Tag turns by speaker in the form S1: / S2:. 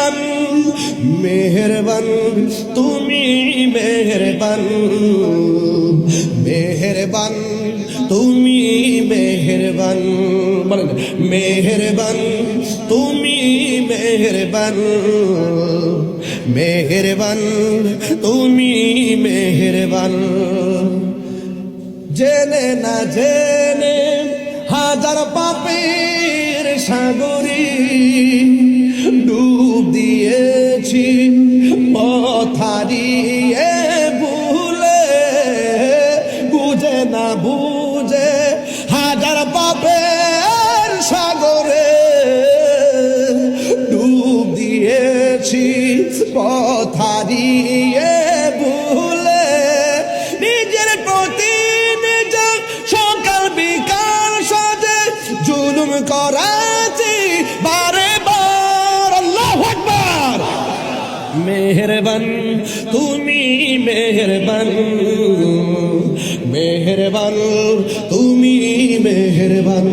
S1: মেহেরবান মেহেরবান তুমি মেহেরবান মেহেরবান তুমি মেহেরবান বলেন মেহেরবান তুমি মেহেরবান মেহেরবান তুমি মেহেরবান জেনে না জেনে হাজার পাপের সাগরে ডুব দিয়েছি পথ হারিয়ে ভুলে বুঝে না বুঝে হাজার পাপের সাগরে ডুব দিয়েছি পথ হারিয়ে ভুলে নিজের প্রতি নিজ সকাল বিকাল সাজে জুলুম করাছি বারে বার আল্লাহু আকবার মেহেরবান তুমি মেহেরবান মেহেরবান তুমি মেহেরবান